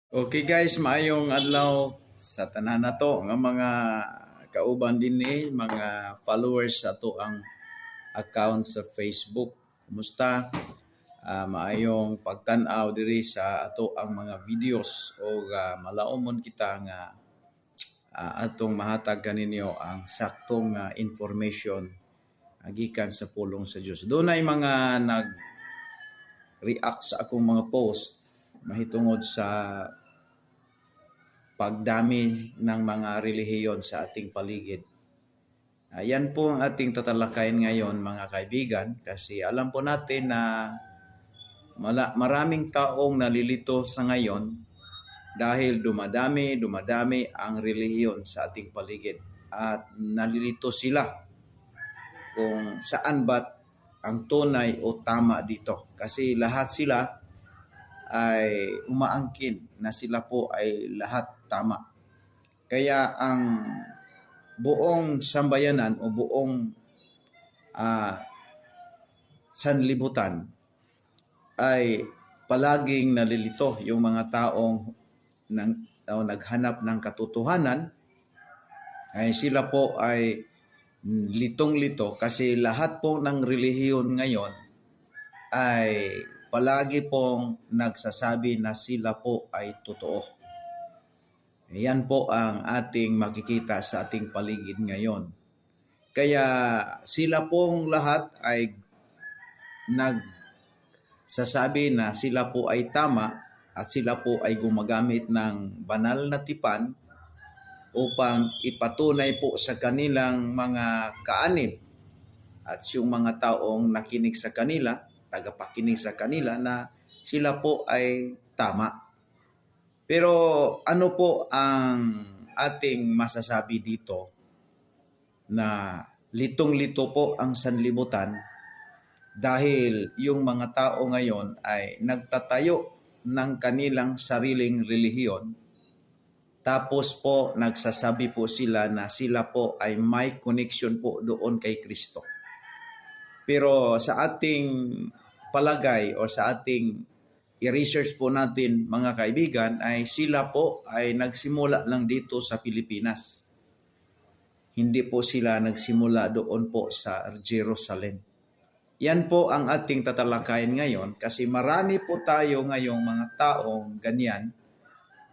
Okay guys, maayong adlaw sa tanan nato nga mga kauban din mga followers sa ato ang account sa Facebook. Kumusta? Maayong pagtan-aw diri sa ato ang mga videos o malaumon kita nga atong mahatag kaninyo ang saktong information gikan sa pulong sa Dios. Dunay mga nag-react sa akong mga post mahitungod sa pagdami ng mga relihiyon sa ating paligid. Yan po ang ating tatalakayin ngayon mga kaibigan kasi alam po natin na maraming taong nalilito sa ngayon dahil dumadami ang relihiyon sa ating paligid at nalilito sila kung saan ba ang tunay o tama dito kasi lahat sila ay umaangkin na sila po ay lahat tama. Kaya ang buong sambayanan o buong sanlibutan ay palaging nalilito yung mga taong naghanap ng katotohanan ay sila po ay litong-lito kasi lahat po ng relihiyon ngayon ay palagi pong nagsasabi na sila po ay totoo. Yan po ang ating makikita sa ating paligid ngayon. Kaya sila pong lahat ay nagsasabi na sila po ay tama at sila po ay gumagamit ng banal na tipan upang ipatunay po sa kanilang mga kaanib at yung mga taong nakinig sa kanila, tagapakinig sa kanila na sila po ay tama. Pero ano po ang ating masasabi dito na litong-lito po ang sanlibutan dahil yung mga tao ngayon ay nagtatayo ng kanilang sariling relihiyon tapos po nagsasabi po sila na sila po ay may connection po doon kay Kristo. Pero sa ating palagay o sa ating i-research po natin mga kaibigan ay sila po ay nagsimula lang dito sa Pilipinas. Hindi po sila nagsimula doon po sa Jerusalem. Yan po ang ating tatalakayin ngayon kasi marami po tayo ngayong mga taong ganyan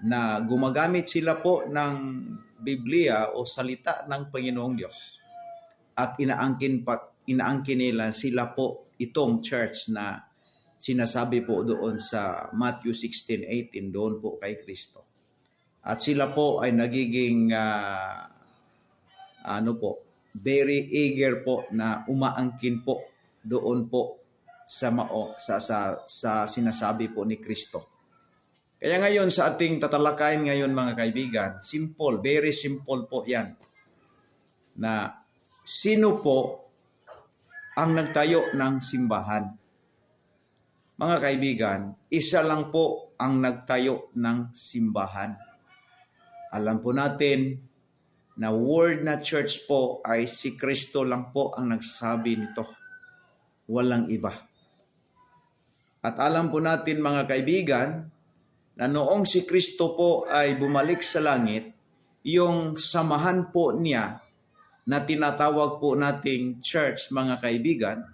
na gumagamit sila po ng Biblia o salita ng Panginoong Diyos at inaangkin nila sila po itong church na sinasabi po doon sa Matthew 16:18 doon po kay Kristo. At sila po ay nagiging very eager po na umaangkin po doon po sa sinasabi po ni Kristo. Kaya ngayon sa ating tatalakayin ngayon mga kaibigan, simple, very simple po 'yan. Na sino po ang nagtayo ng simbahan? Mga kaibigan, isa lang po ang nagtayo ng simbahan. Alam po natin na word na church po ay si Kristo lang po ang nagsasabi nito. Walang iba. At alam po natin mga kaibigan, na noong si Kristo po ay bumalik sa langit, yung samahan po niya na tinatawag po nating church mga kaibigan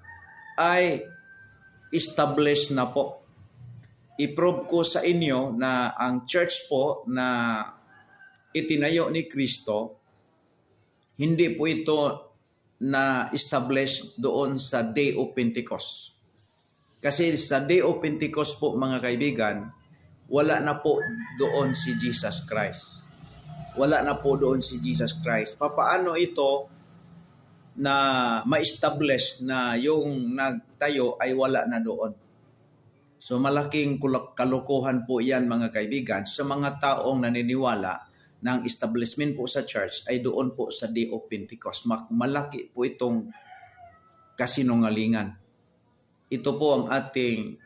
ay established na po. I-prove ko sa inyo na ang church po na itinayo ni Kristo, hindi po ito na-establish doon sa Day of Pentecost. Kasi sa Day of Pentecost po mga kaibigan, wala na po doon si Jesus Christ. Wala na po doon si Jesus Christ. Papaano ito na ma-establish na yung nagtayo ay wala na doon? So malaking kalokohan po yan mga kaibigan sa mga taong naniniwala na ang establishment po sa church ay doon po sa Day of Pentecost. Malaki po itong kasinungalingan. Ito po ang ating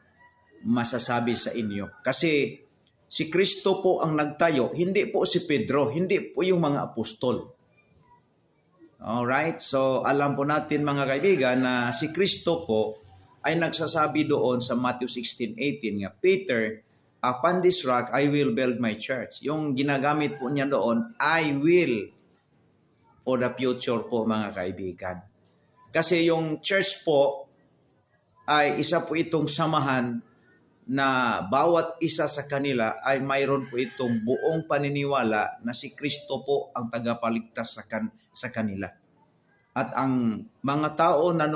masasabi sa inyo. Kasi si Kristo po ang nagtayo, hindi po si Pedro, hindi po yung mga apostol. Alright? So alam po natin mga kaibigan na si Kristo po ay nagsasabi doon sa Matthew 16:18 nga, Peter, upon this rock, I will build my church. Yung ginagamit po niya doon, I will for the future po mga kaibigan. Kasi yung church po ay isa po itong samahan na bawat isa sa kanila ay mayroon po itong buong paniniwala na si Kristo po ang tagapaligtas sa kanila. At ang mga tao na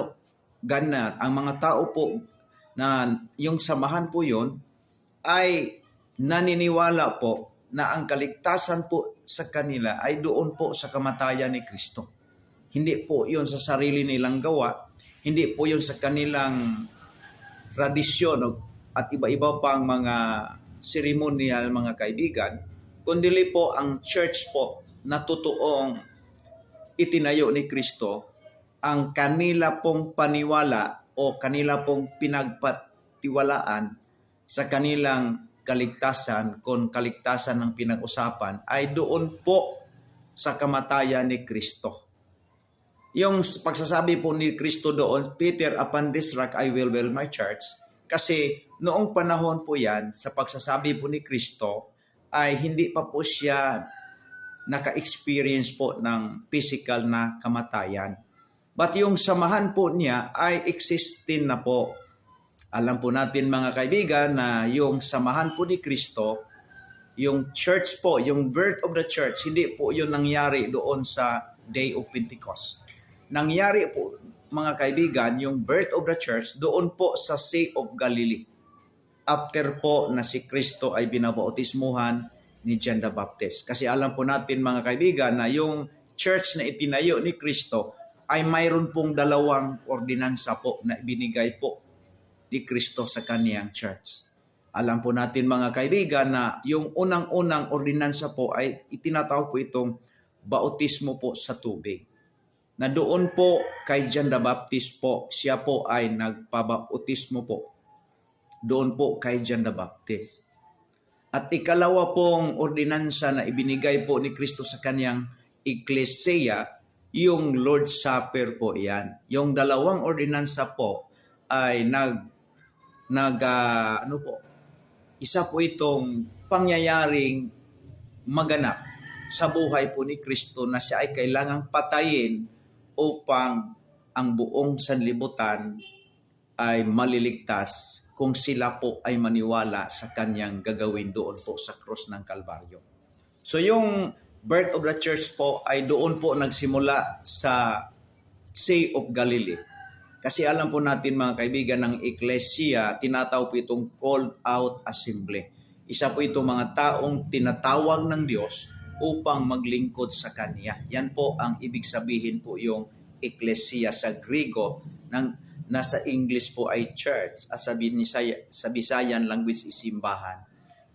ang mga tao po na yung samahan po yun ay naniniwala po na ang kaligtasan po sa kanila ay doon po sa kamatayan ni Kristo. Hindi po yun sa sarili nilang gawa, hindi po yun sa kanilang tradisyon at iba-iba pang mga seremonial mga kaibigan, kundi po ang church po na totoong itinayo ni Kristo, ang kanila pong paniwala o kanila pong pinagpatiwalaan sa kanilang kaligtasan, kung kaligtasan ng pinag-usapan, ay doon po sa kamatayan ni Kristo. Yung pagsasabi po ni Kristo doon, Peter, upon this rock I will build my church, kasi noong panahon po yan, sa pagsasabi po ni Kristo, ay hindi pa po siya naka-experience po ng physical na kamatayan. But yung samahan po niya ay existing na po. Alam po natin mga kaibigan na yung samahan po ni Kristo, yung church po, yung birth of the church, hindi po yun nangyari doon sa Day of Pentecost. Nangyari po mga kaibigan, yung birth of the church doon po sa Sea of Galilee. After po na si Kristo ay binabautismuhan ni John the Baptist. Kasi alam po natin mga kaibigan na yung church na itinayo ni Kristo ay mayroon pong dalawang ordinansa po na binigay po ni Kristo sa kaniyang church. Alam po natin mga kaibigan na yung unang-unang ordinansa po ay itinatawag po itong bautismo po sa tubig. Na doon po kay John the Baptist po, siya po ay nagpabautismo po. Doon po kay John the Baptist. At ikalawa pong ordinansa na ibinigay po ni Kristo sa kaniyang Ecclesia, yung Lord's Supper po yan. Yung dalawang ordinansa po ay isa po itong pangyayaring maganap sa buhay po ni Kristo na siya ay kailangang patayin upang ang buong sanlibutan ay maliligtas kung sila po ay maniwala sa kanyang gagawin doon po sa krus ng Kalbaryo. So yung birth of the church po ay doon po nagsimula sa Sea of Galilee. Kasi alam po natin mga kaibigan ng Ecclesia, tinatawag po itong called out assembly. Isa po itong mga taong tinatawag ng Diyos upang maglingkod sa Kanya. Yan po ang ibig sabihin po yung Ecclesia sa Griego, nasa English po ay church at sa Visayan language is simbahan.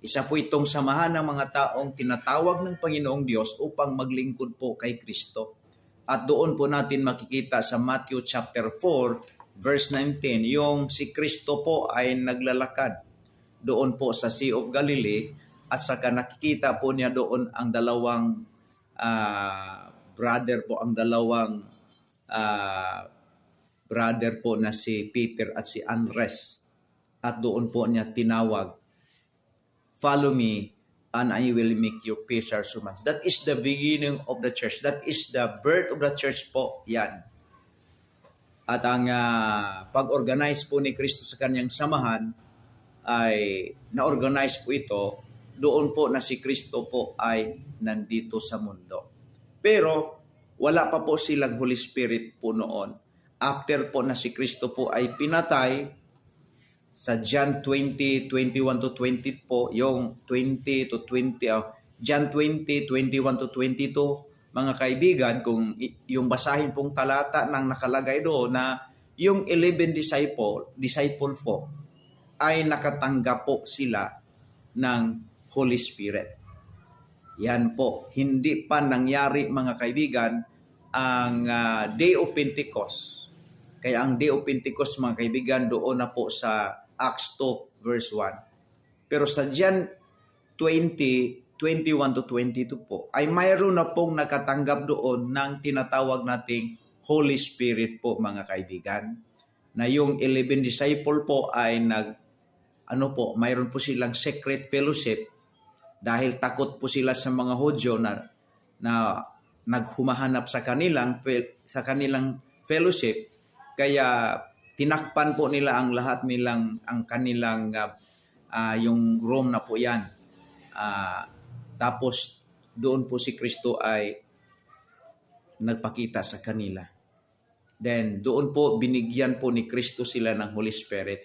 Isa po itong samahan ng mga taong tinatawag ng Panginoong Diyos upang maglingkod po kay Kristo. At doon po natin makikita sa Matthew chapter 4, verse 19, yung si Kristo po ay naglalakad doon po sa Sea of Galilee at saka nakikita po niya doon ang dalawang brother po na si Peter at si Andres. At doon po niya tinawag, "Follow me, and I will make you fishers of men." That is the beginning of the church. That is the birth of the church po. Yan. At ang pag-organize po ni Kristo sa kanyang samahan ay na-organize po ito doon po na si Kristo po ay nandito sa mundo. Pero wala pa po silang Holy Spirit po noon. After po na si Kristo po ay pinatay, sa John 20, 21 to 20 po, yung 20 to 20, John 20, 21 to 22, mga kaibigan, kung yung basahin pong talata nang nakalagay doon na yung 11 disciple po, ay nakatanggap po sila ng Holy Spirit. Yan po, hindi pa nangyari mga kaibigan ang Day of Pentecost. Kaya ang Day of Pentecost mga kaibigan doon na po sa Acts 2 verse 1. Pero sa John 20, 21 to 22 po, ay mayroon na pong nakatanggap doon ng tinatawag nating Holy Spirit po mga kaibigan. Na yung 11 disciple po ay mayroon po silang secret fellowship dahil takot po sila sa mga Hudyo na naghumahanap sa kanilang fellowship, kaya tinakpan po nila ang kanilang yung room na po yan. Tapos doon po si Kristo ay nagpakita sa kanila. Then doon po binigyan po ni Kristo sila ng Holy Spirit.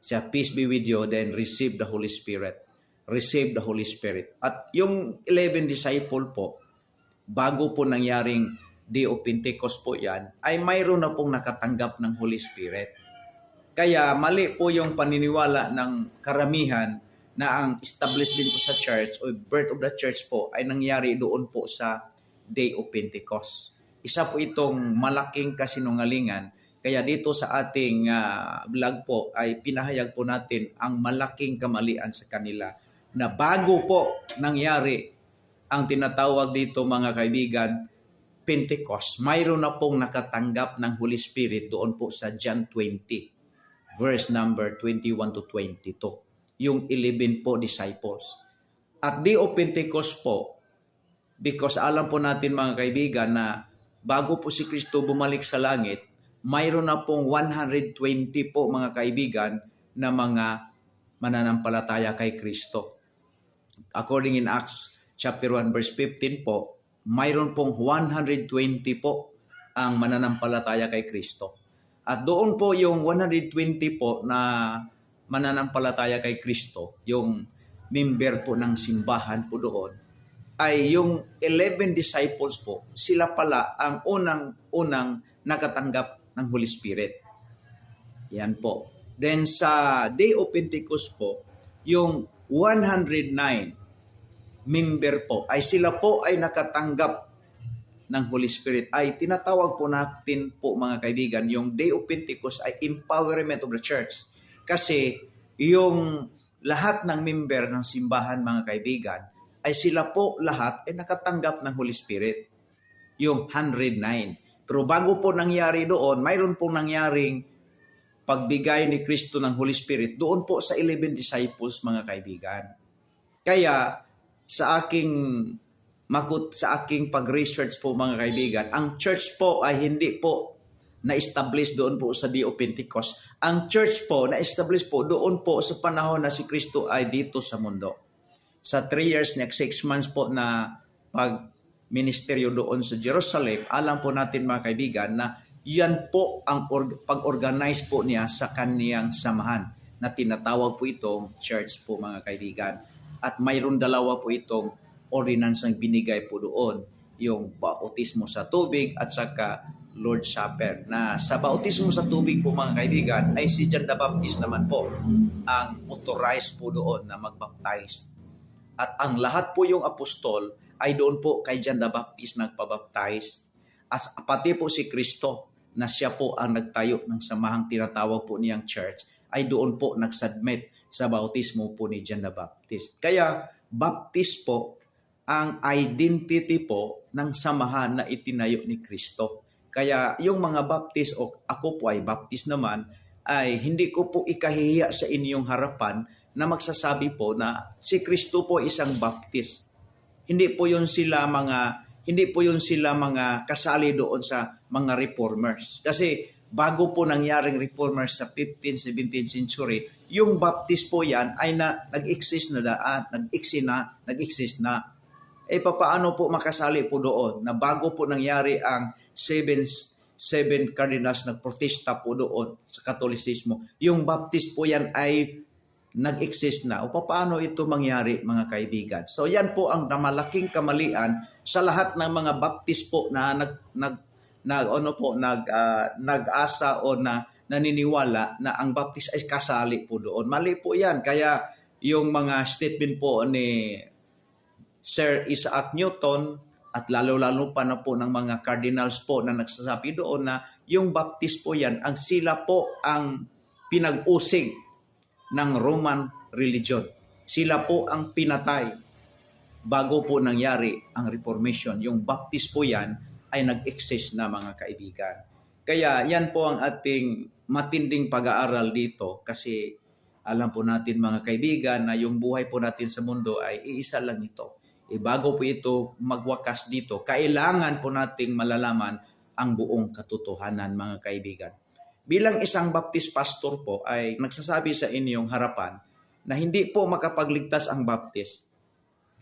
Siya, peace be with you, then receive the Holy Spirit. Receive the Holy Spirit. At yung 11 disciple po, bago po nangyaring Day of Pentecost po yan, ay mayroon na pong nakatanggap ng Holy Spirit. Kaya mali po yung paniniwala ng karamihan na ang establishment po sa church o birth of the church po ay nangyari doon po sa Day of Pentecost. Isa po itong malaking kasinungalingan. Kaya dito sa ating vlog po ay pinahayag po natin ang malaking kamalian sa kanila na bago po nangyari ang tinatawag dito mga kaibigan, Pentecost, mayroon na pong nakatanggap ng Holy Spirit doon po sa John 20, verse number 21 to 22. Yung 11 po disciples. At Day of Pentecost po, because alam po natin mga kaibigan na bago po si Kristo bumalik sa langit, mayroon na pong 120 po mga kaibigan na mga mananampalataya kay Kristo. According in Acts chapter 1 verse 15 po, mayroon pong 120 po ang mananampalataya kay Kristo. At doon po yung 120 po na mananampalataya kay Kristo, yung member po ng simbahan po doon, ay yung 11 disciples po, sila pala ang unang nakatanggap ng Holy Spirit. Yan po. Then sa Day of Pentecost po, yung 109 member po, ay sila po ay nakatanggap ng Holy Spirit. Ay tinatawag po natin po mga kaibigan, yung Day of Pentecost ay empowerment of the church. Kasi yung lahat ng member ng simbahan mga kaibigan, ay sila po lahat ay nakatanggap ng Holy Spirit. Yung 109. Pero bago po nangyari doon, mayroon pong nangyaring pagbigay ni Kristo ng Holy Spirit doon po sa 11 disciples mga kaibigan. Kaya sa aking pag-research po mga kaibigan, ang church po ay hindi po na-establish doon po sa Day of Pentecost. Ang church po na-establish po doon po sa panahon na si Kristo ay dito sa mundo. Sa 3 years, next 6 months po na pag-ministeryo doon sa Jerusalem, alam po natin mga kaibigan na yan po ang pag-organize po niya sa kaniyang samahan na tinatawag po itong church po mga kaibigan. At mayroon dalawa po itong ordinansang binigay po doon, yung bautismo sa tubig at saka Lord's Supper. Na sa bautismo sa tubig po mga kaibigan ay si John the Baptist naman po ang authorized po doon na magbaptize. At ang lahat po yung apostol ay doon po kay John the Baptist nagpabaptize. At pati po si Kristo na siya po ang nagtayo ng samahang tinatawag po niyang church ay doon po nagsubmit sa bautismo po ni John the Baptist. Kaya baptist po ang identity po ng samahan na itinayo ni Kristo. Kaya yung mga baptist o ako po ay baptist naman ay hindi ko po ikahihiya sa inyong harapan na magsasabi po na si Kristo po isang baptist. Hindi po yun sila mga kasali doon sa mga reformers. Kasi bago po nangyaring reformers sa 15th, 17th century, yung baptist po yan ay nag-exist na. Paano po makasali po doon na bago po nangyari ang seven cardinals nagprotesta po doon sa Katolisismo, yung baptist po yan ay nag-exist na. O paano ito mangyari mga kaibigan? So yan po ang malaking kamalian sa lahat ng mga baptist po na nag-asa o na naniniwala na ang baptist ay kasali po doon. Mali po yan. Kaya yung mga statement po ni Sir Isaac Newton at lalo-lalo pa na po ng mga cardinals po na nagsasabi doon na yung baptist po yan, ang sila po ang pinag-usig ng Roman religion. Sila po ang pinatay bago po nangyari ang Reformation. Yung baptist po yan ay nag-exist na mga kaibigan. Kaya yan po ang ating matinding pag-aaral dito kasi Alam po natin mga kaibigan na yung buhay po natin sa mundo ay iisa lang ito. Bago po ito magwakas dito, kailangan po nating malalaman ang buong katotohanan mga kaibigan. Bilang isang Baptist pastor po ay nagsasabi sa inyong harapan na hindi po makapagligtas ang Baptist.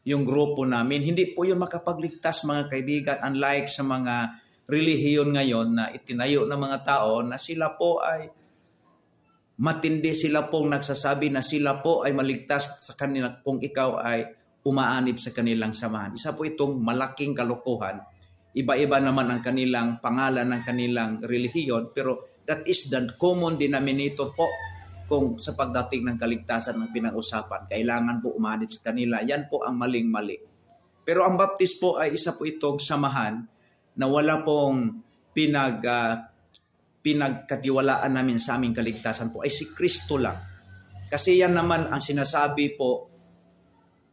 Yung grupo namin, hindi po yun makapagligtas mga kaibigan, unlike sa mga relihiyon ngayon na itinayo ng mga tao na sila po ay matindi, sila pong nagsasabi na sila po ay maligtas sa kanila kung ikaw ay umaanib sa kanilang samahan. Isa po itong malaking kalokohan. Iba-iba naman ang kanilang pangalan ng kanilang relihiyon, pero that is the common denominator po kung sa pagdating ng kaligtasan ng pinag-usapan. Kailangan po umanib sa kanila. Yan po ang maling-mali. Pero ang Baptist po ay isa po itong samahan na wala pong pinagkatiwalaan namin sa aming kaligtasan po ay si Kristo lang. Kasi yan naman ang sinasabi po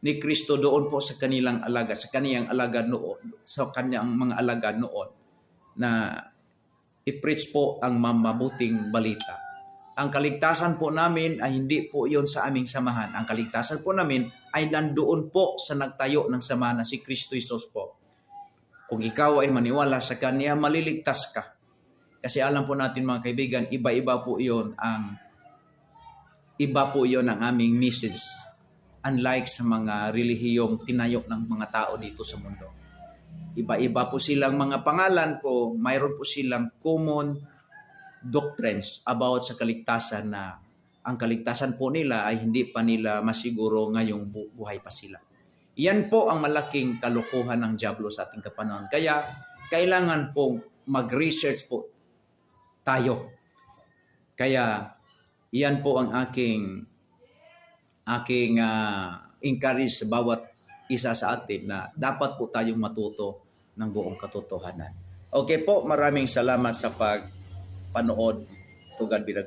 ni Kristo doon po sa kanilang alagad, sa kaniyang alagad noon, sa kaniyang mga alagad noon na i-preach po ang mabuting balita. Ang kaligtasan po namin ay hindi po yon sa aming samahan. Ang kaligtasan po namin ay nandoon po sa nagtayo ng samahan na si Kristo Jesus po. Kung ikaw ay maniwala sa Kanya, maliligtas ka. Kasi alam po natin mga kaibigan, iba-iba po yon ang aming message. Unlike sa mga relihiyong tinayo ng mga tao dito sa mundo. Iba-iba po silang mga pangalan po, mayroon po silang common doctrines about sa kaligtasan na ang kaligtasan po nila ay hindi pa nila masiguro ngayong buhay pa sila. Yan po ang malaking kalokohan ng dyablo sa ating kapanahon. Kaya kailangan pong mag-research po tayo. Kaya yan po ang aking encourage sa bawat isa sa atin na dapat po tayong matuto ng buong katotohanan. Okay po, maraming salamat sa panood. To God be the